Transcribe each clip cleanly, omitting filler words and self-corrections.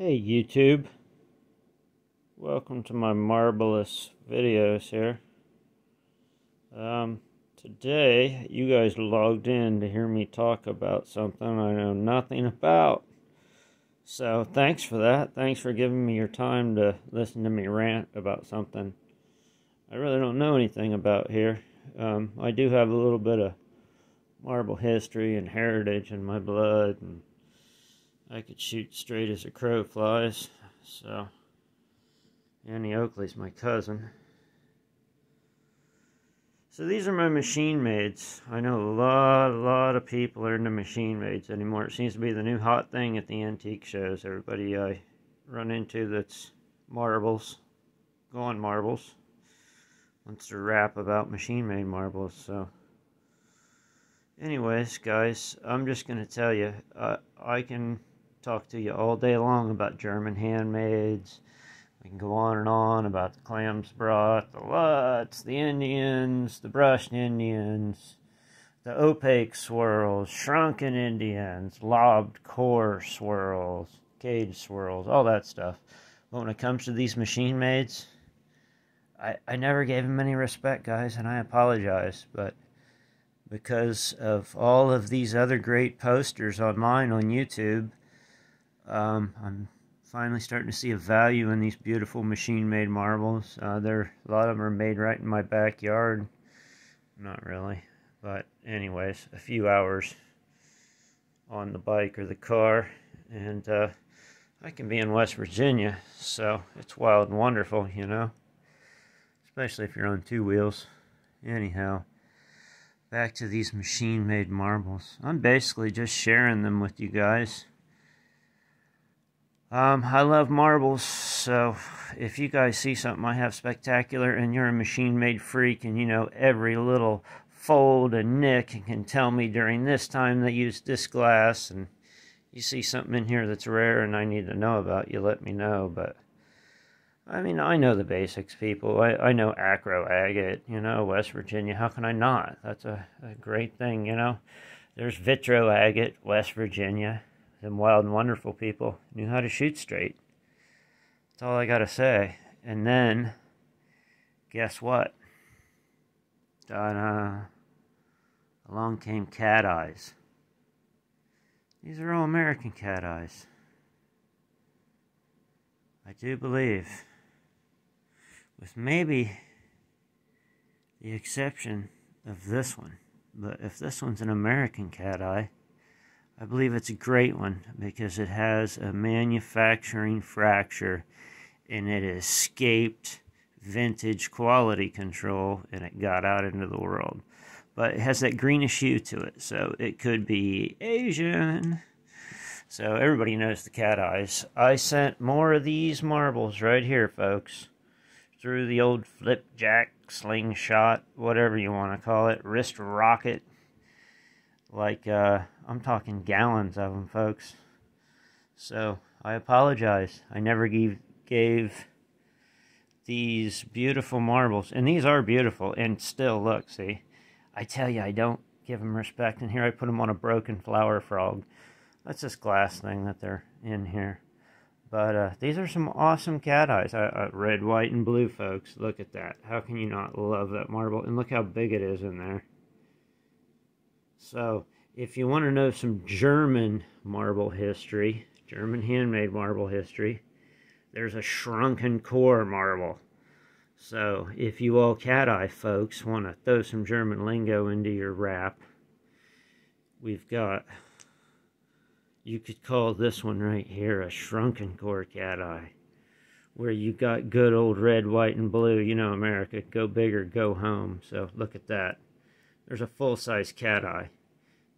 Hey YouTube, welcome to my marvelous videos here. Today you guys logged in to hear me talk about something I know nothing about. So thanks for that. Thanks for giving me your time to listen to me rant about something I really don't know anything about here. I do have a little bit of marble history and heritage in my blood, and I could shoot straight as a crow flies. So, Annie Oakley's my cousin. So these are my machine maids. I know a lot of people are into machine maids anymore. It seems to be the new hot thing at the antique shows. Everybody I run into that's marbles, going marbles, wants to rap about machine made marbles. So, anyways, guys, I'm just going to tell you, I can talk to you all day long about German handmaids. We can go on and on about the Klamsbrat, the Lutz, the Indians, the brushed Indians, the opaque swirls, shrunken Indians, lobbed core swirls, cage swirls, all that stuff. But when it comes to these machine maids, I never gave them any respect, guys, and I apologize, but because of all of these other great posters on mine on YouTube, I'm finally starting to see a value in these beautiful machine-made marbles. A lot of them are made right in my backyard. Not really, but anyways, a few hours on the bike or the car, and I can be in West Virginia, so it's wild and wonderful, you know, especially if you're on two wheels. Anyhow, back to these machine-made marbles. I'm basically just sharing them with you guys. I love marbles, so if you guys see something I have spectacular and you're a machine-made freak and you know every little fold and nick and can tell me during this time they used this glass, and you see something in here that's rare and I need to know about, you let me know. But I mean, I know the basics, people. I know Akro Agate, you know, West Virginia. How can I not? That's a great thing, you know. There's vitro agate, West Virginia. Them wild and wonderful people knew how to shoot straight. That's all I gotta say. And then, guess what? Along came cat eyes. These are all American cat eyes. I do believe, with maybe the exception of this one, but if this one's an American cat eye, I believe it's a great one because it has a manufacturing fracture and it escaped vintage quality control and it got out into the world. But it has that greenish hue to it, so it could be Asian. So everybody knows the cat eyes. I sent more of these marbles right here, folks, through the old flipjack, slingshot, whatever you want to call it, wrist rocket. Like, I'm talking gallons of them, folks. So, I apologize. I never gave these beautiful marbles. And these are beautiful. And still, look, see. I tell you, I don't give them respect. And here I put them on a broken flower frog. That's this glass thing that they're in here. But, these are some awesome cat eyes. Red, white, and blue, folks. Look at that. How can you not love that marble? And look how big it is in there. So, if you want to know some German marble history, German handmade marble history, there's a shrunken core marble. So, if you all cat eye folks want to throw some German lingo into your rap, we've got, you could call this one right here a shrunken core cat eye, where you got good old red, white, and blue. You know, America, go big or go home. So, look at that. There's a full-size cat eye.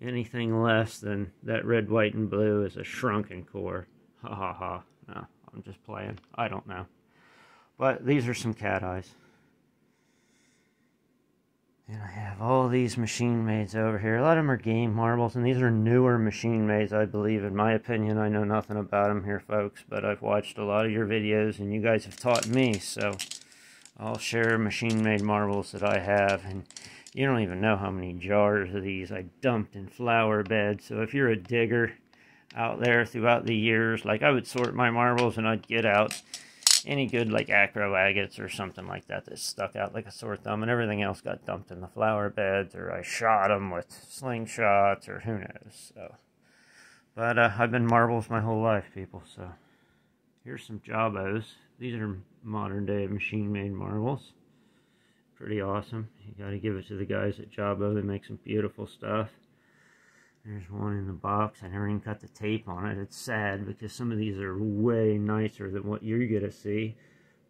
Anything less than that red, white, and blue is a shrunken core. Ha ha ha. No, I'm just playing. I don't know. But these are some cat eyes. And I have all these machine maids over here. A lot of them are game marbles, and these are newer machine maids, I believe. In my opinion, I know nothing about them here, folks, but I've watched a lot of your videos, and you guys have taught me, so I'll share machine made marbles that I have. And you don't even know how many jars of these I dumped in flower beds. So if you're a digger, out there throughout the years. Like, I would sort my marbles and I'd get out any good, like, Akro Agates or something like that that stuck out like a sore thumb, and everything else got dumped in the flower beds, or I shot them with slingshots, or who knows. So, but I've been marbles my whole life, people. So here's some jabos. These are modern day machine-made marbles. Pretty awesome. You got to give it to the guys at Jabo. They make some beautiful stuff. There's one in the box. I never even cut the tape on it. It's sad because some of these are way nicer than what you're going to see.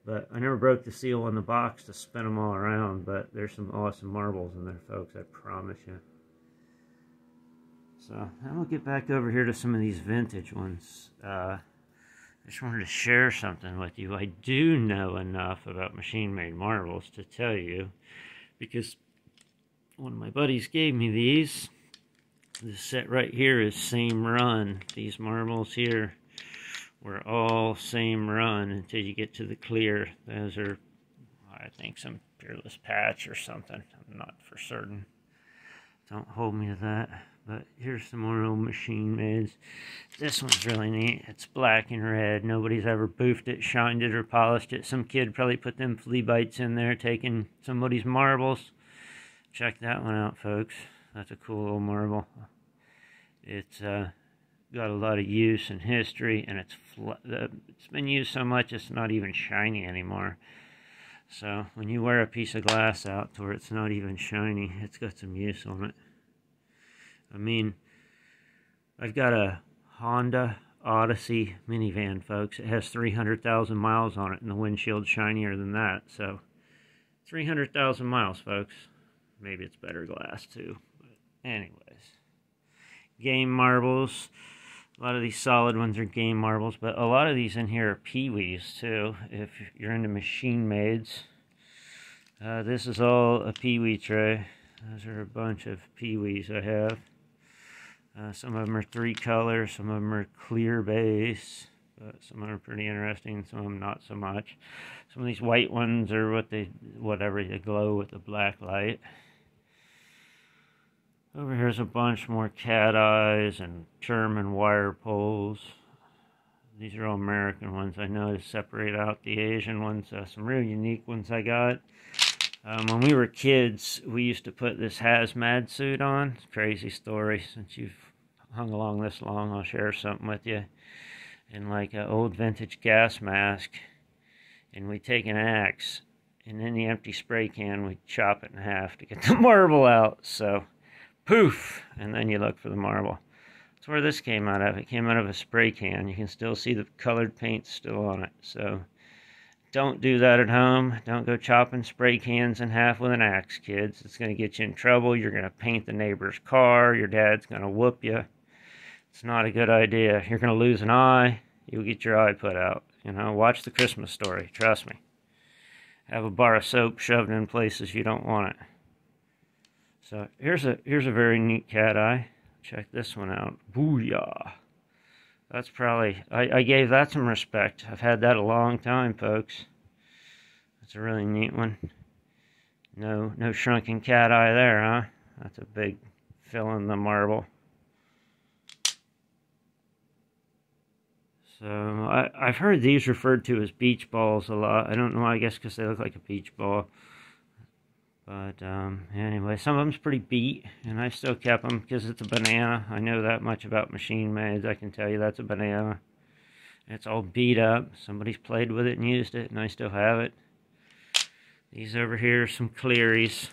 But I never broke the seal on the box to spin them all around. But there's some awesome marbles in there, folks. I promise you. So I'm going to get back over here to some of these vintage ones. I just wanted to share something with you. I do know enough about machine-made marbles to tell you, because one of my buddies gave me these. This set right here is same run. These marbles here were all same run until you get to the clear. Those are, I think, some Peerless patch or something. I'm not for certain. Don't hold me to that. But here's some more old machine mades. This one's really neat. It's black and red. Nobody's ever boofed it, shined it, or polished it. Some kid probably put them flea bites in there, taking somebody's marbles. Check that one out, folks. That's a cool old marble. It's got a lot of use and history, and it's been used so much it's not even shiny anymore. So when you wear a piece of glass out to where it's not even shiny, it's got some use on it. I mean, I've got a Honda Odyssey minivan, folks. It has 300,000 miles on it, and the windshield's shinier than that. So 300,000 miles, folks. Maybe it's better glass too. But anyways, game marbles. A lot of these solid ones are game marbles, but a lot of these in here are Pee-wees too, if you're into machine mades. This is all a Pee-wee tray. Those are a bunch of Pee-wees I have. Some of them are 3 colors, some of them are clear base, but some of them are pretty interesting, some of them not so much. Some of these white ones are whatever they glow with the black light. Over here's a bunch more cat eyes and German wire pulls. These are all American ones. I know to separate out the Asian ones. Some real unique ones I got. When we were kids, we used to put this hazmat suit on. It's a crazy story. Since you've hung along this long, I'll share something with you. And like an old vintage gas mask. And we'd take an axe, and in the empty spray can, we'd chop it in half to get the marble out. So, poof! And then you look for the marble. That's where this came out of. It came out of a spray can. You can still see the colored paint still on it. So, don't do that at home. Don't go chopping spray cans in half with an axe, kids. It's going to get you in trouble. You're going to paint the neighbor's car. Your dad's going to whoop you. It's not a good idea. You're going to lose an eye. You'll get your eye put out. You know, watch The Christmas Story. Trust me. Have a bar of soap shoved in places you don't want it. So here's a very neat cat eye. Check this one out. Booyah. That's probably, I gave that some respect. I've had that a long time, folks. That's a really neat one. No shrunken cat eye there, huh? That's a big fill in the marble. So I've heard these referred to as beach balls a lot. I don't know, I guess because they look like a beach ball. But anyway, some of them's pretty beat, and I still kept them because it's a banana. I know that much about machine mades. I can tell you that's a banana. It's all beat up. Somebody's played with it and used it, and I still have it. These over here are some clearies.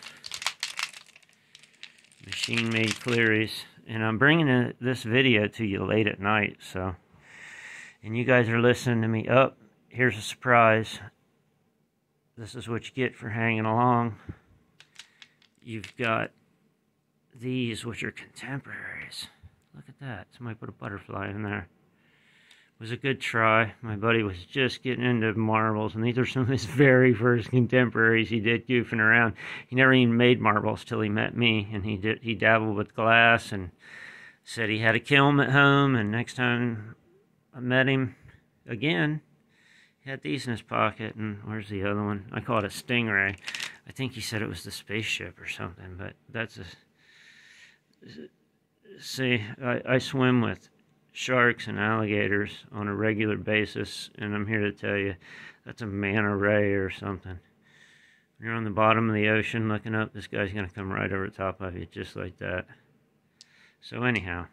Machine made clearies. And I'm bringing this video to you late at night, so. And you guys are listening to me. Oh, here's a surprise. This is what you get for hanging along. You've got these, which are contemporaries. Look at that. Somebody put a butterfly in there. It was a good try. My buddy was just getting into marbles, and these are some of his very first contemporaries he did goofing around. He never even made marbles till he met me, and he dabbled with glass and said he had a kiln at home, and next time I met him again, he had these in his pocket, and where's the other one? I call it a stingray. I think he said it was the spaceship or something, but that's a... See, I swim with sharks and alligators on a regular basis, and I'm here to tell you, that's a manta ray or something. When you're on the bottom of the ocean looking up, this guy's going to come right over the top of you, just like that. So anyhow,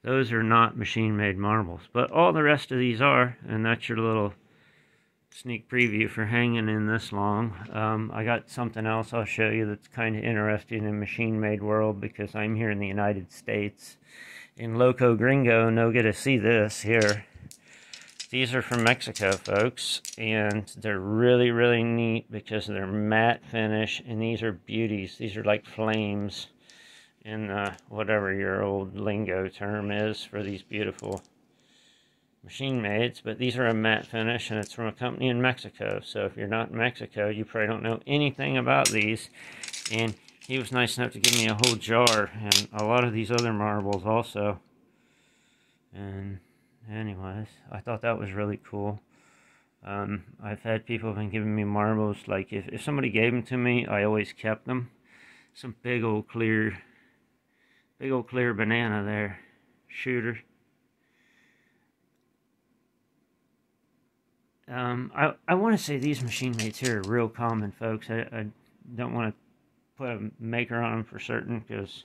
those are not machine-made marbles, but all the rest of these are, and that's your little sneak preview for hanging in this long. I got something else I'll show you that's kind of interesting in machine-made world, because I'm here in the United States. In Loco Gringo, no get to see this here. These are from Mexico, folks, and they're really, really neat because they're matte finish, and these are beauties. These are like flames in whatever your old lingo term is for these beautiful machine mades, but these are a matte finish, and it's from a company in Mexico. So if you're not in Mexico, you probably don't know anything about these. And he was nice enough to give me a whole jar, and a lot of these other marbles also. And anyways, I thought that was really cool. I've had people have been giving me marbles, like if somebody gave them to me, I always kept them. Some big old clear banana there, shooter. I want to say these machine mates here are real common, folks. I don't want to put a maker on them for certain, because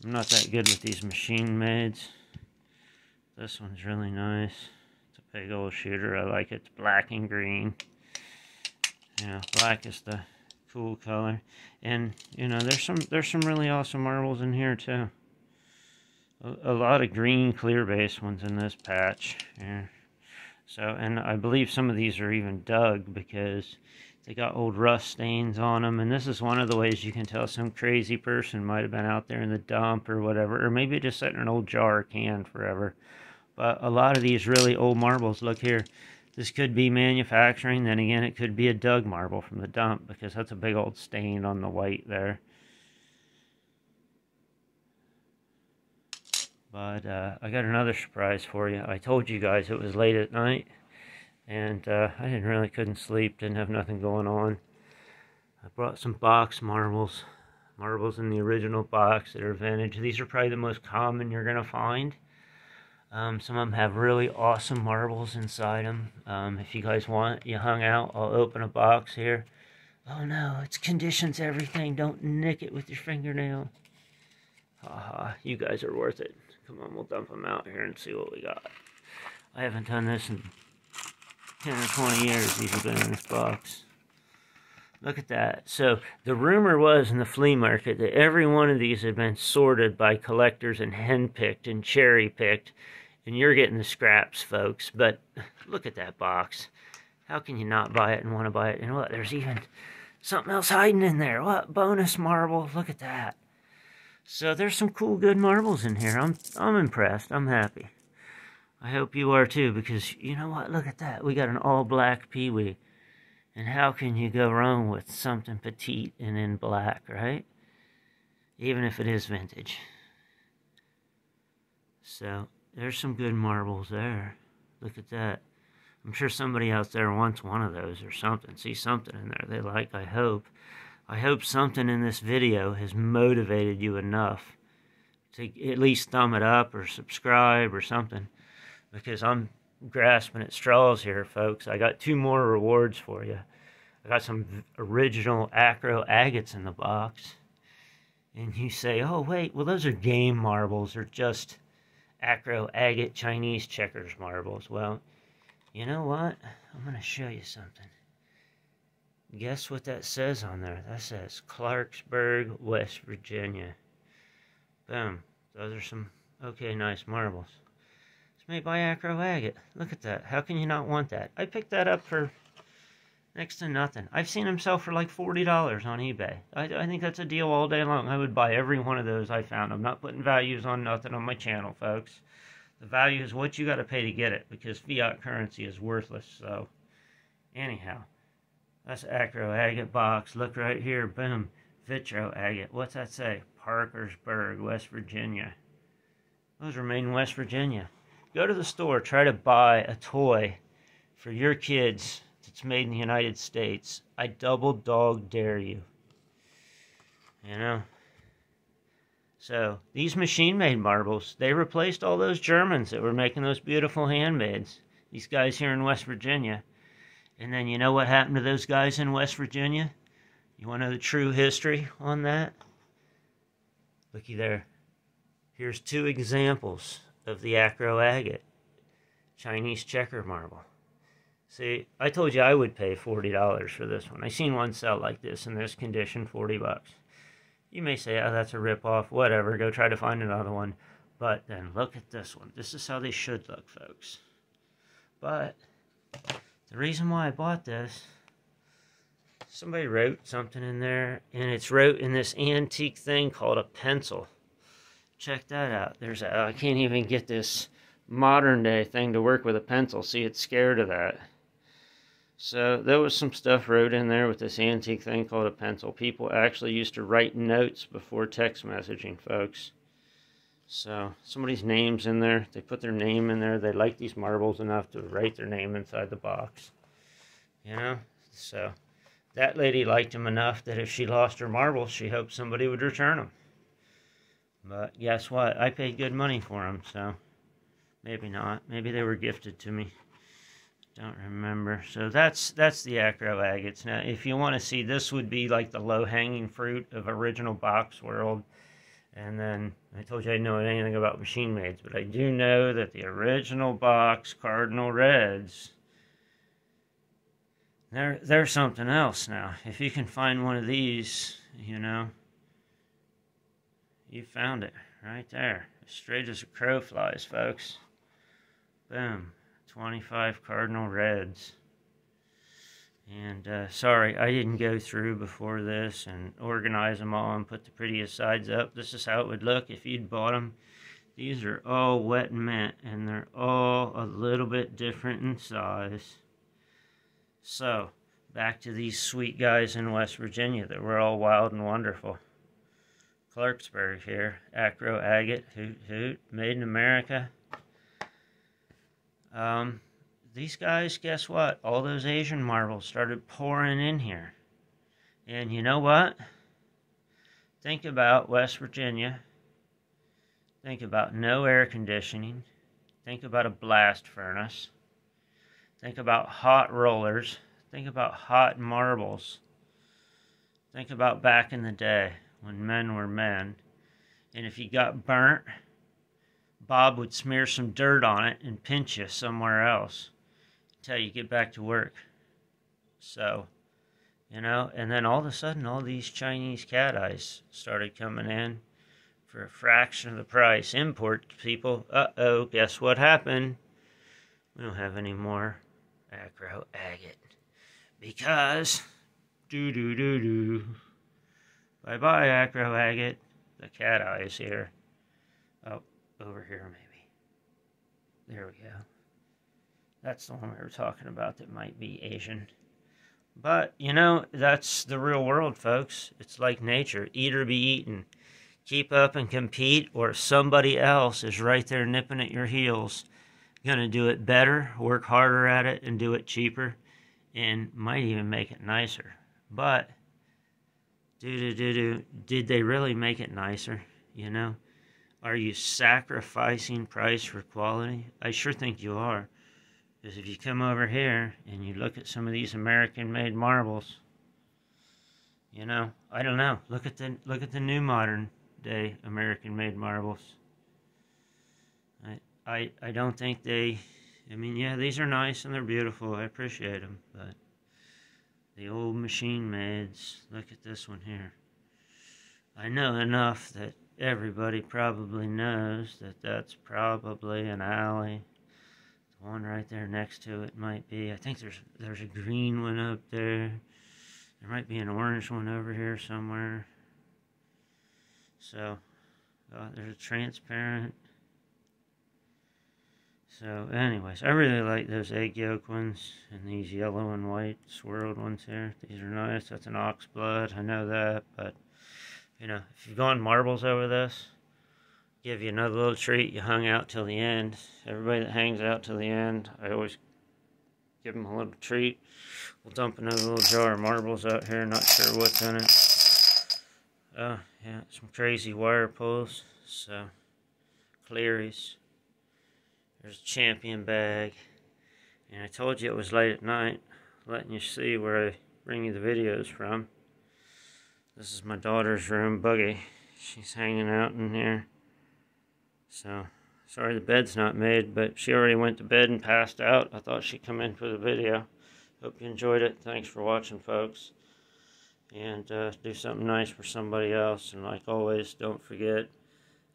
I'm not that good with these machine mades. This one's really nice. It's a big old shooter. I like it. It's black and green. You know, black is the cool color. And you know, there's some really awesome marbles in here too. A lot of green clear base ones in this patch. Yeah. So, and I believe some of these are even dug because they got old rust stains on them. And this is one of the ways you can tell some crazy person might have been out there in the dump or whatever, or maybe just sitting in an old jar or can forever. But a lot of these really old marbles, look here, this could be manufacturing. Then again, it could be a dug marble from the dump, because that's a big old stain on the white there. But I got another surprise for you. I told you guys it was late at night, and I couldn't sleep, didn't have nothing going on. I brought some box marbles in the original box that are vintage. These are probably the most common you're going to find. Some of them have really awesome marbles inside them. If you guys want, you hung out, I'll open a box here. Oh no, it's conditions everything. Don't nick it with your fingernail. Haha, you guys are worth it. Come on, we'll dump them out here and see what we got. I haven't done this in 10 or 20 years. These have been in this box. Look at that. So the rumor was in the flea market that every one of these had been sorted by collectors and hand-picked and cherry-picked, and you're getting the scraps, folks. But look at that box. How can you not buy it and want to buy it? And what? There's even something else hiding in there. What? Bonus marble. Look at that. So there's some cool, good marbles in here. I'm impressed. I'm happy. I hope you are too, because you know what? Look at that. We got an all-black peewee. And how can you go wrong with something petite and in black, right? Even if it is vintage. So there's some good marbles there. Look at that. I'm sure somebody out there wants one of those or something. See something in there they like, I hope. I hope something in this video has motivated you enough to at least thumb it up or subscribe or something, because I'm grasping at straws here, folks. I got 2 more rewards for you. I got some original Akro Agates in the box. And you say, oh wait, well those are game marbles, or just Akro Agate Chinese checkers marbles. Well, you know what? I'm going to show you something. Guess what that says on there? That says Clarksburg, West Virginia. Boom. Those are some okay, nice marbles. It's made by Akro Agate. Look at that. How can you not want that? I picked that up for next to nothing. I've seen them sell for like $40 on eBay. I think that's a deal all day long. I would buy every one of those I found. I'm not putting values on nothing on my channel, folks. The value is what you got to pay to get it, because fiat currency is worthless. So, anyhow. That's Akro Agate box. Look right here. Boom. Vitro Agate. What's that say? Parkersburg, West Virginia. Those are made in West Virginia. Go to the store. Try to buy a toy for your kids that's made in the United States. I double dog dare you. You know? So these machine-made marbles, they replaced all those Germans that were making those beautiful handmaids. These guys here in West Virginia. And then you know what happened to those guys in West Virginia? You want to know the true history on that? Looky there. Here's 2 examples of the Akro Agate Chinese checker marble. See, I told you I would pay $40 for this one. I seen one sell like this in this condition, 40 bucks. You may say, oh, that's a rip-off, whatever, go try to find another one. But then look at this one. This is how they should look, folks. But the reason why I bought this, somebody wrote something in there, and it's wrote in this antique thing called a pencil. Check that out. I can't even get this modern day thing to work with a pencil. See, it's scared of that. So there was some stuff wrote in there with this antique thing called a pencil. People actually used to write notes before text messaging, folks. So somebody's name's in there. They put their name in there. They like these marbles enough to write their name inside the box. You know? So that lady liked them enough that if she lost her marbles, she hoped somebody would return them. But guess what? I paid good money for them, so maybe not. Maybe they were gifted to me. Don't remember. So that's the Akro Agates. Now, if you want to see, this would be like the low-hanging fruit of original box world. And then I told you I didn't know anything about machine maids, but I do know that the original box cardinal reds, they're something else now. If you can find one of these, you know, you found it right there. As straight as a crow flies, folks. Boom. 25 cardinal reds. And sorry, I didn't go through before this and organize them all and put the prettiest sides up. This is how it would look if you'd bought them. These are all wet and mint, and they're all a little bit different in size. So, back to these sweet guys in West Virginia that were all wild and wonderful. Clarksburg here, Akro Agate, hoot hoot, made in America. These guys, guess what? All those Asian marbles started pouring in here. And you know what? Think about West Virginia. Think about no air conditioning. Think about a blast furnace. Think about hot rollers. Think about hot marbles. Think about back in the day when men were men. And if you got burnt, Bob would smear some dirt on it and pinch you somewhere else until you get back to work. So, you know, and then all of a sudden all these Chinese cat eyes started coming in for a fraction of the price. Import people, uh-oh, guess what happened? We don't have any more Akro Agate. Because, bye-bye, Akro Agate. The cat eyes here. Oh, over here maybe. There we go. That's the one we were talking about that might be Asian. But, you know, that's the real world, folks. It's like nature. Eat or be eaten. Keep up and compete, or somebody else is right there nipping at your heels. Going to do it better, work harder at it, and do it cheaper, and might even make it nicer. But, did they really make it nicer, you know? Are you sacrificing price for quality? I sure think you are. Because if you come over here and you look at some of these American-made marbles, you know, I don't know. Look at the new modern day American-made marbles. I don't think they. I mean, yeah, these are nice and they're beautiful. I appreciate them, but the old machine maids. Look at this one here. I know enough that everybody probably knows that that's probably an alley. The one right there next to it might be. I think there's a green one up there. There might be an orange one over here somewhere. So, there's a transparent. So, anyways, I really like those egg yolk ones and these yellow and white swirled ones here. These are nice. That's an ox blood. I know that, but you know, if you've gone marbles over this, give you another little treat. You hung out till the end. Everybody that hangs out till the end, I always give them a little treat. We'll dump another little jar of marbles out here. Not sure what's in it. Yeah, some crazy wire pulls. So, Clearys. There's a Champion bag. And I told you it was late at night, letting you see where I bring you the videos from. This is my daughter's room, Buggy. She's hanging out in here. So, sorry the bed's not made, but she already went to bed and passed out. I thought she'd come in for the video. Hope you enjoyed it. Thanks for watching, folks. And do something nice for somebody else. And like always, don't forget,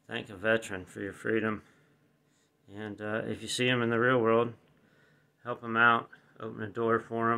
thank a veteran for your freedom. And if you see them in the real world, help them out. Open a door for them.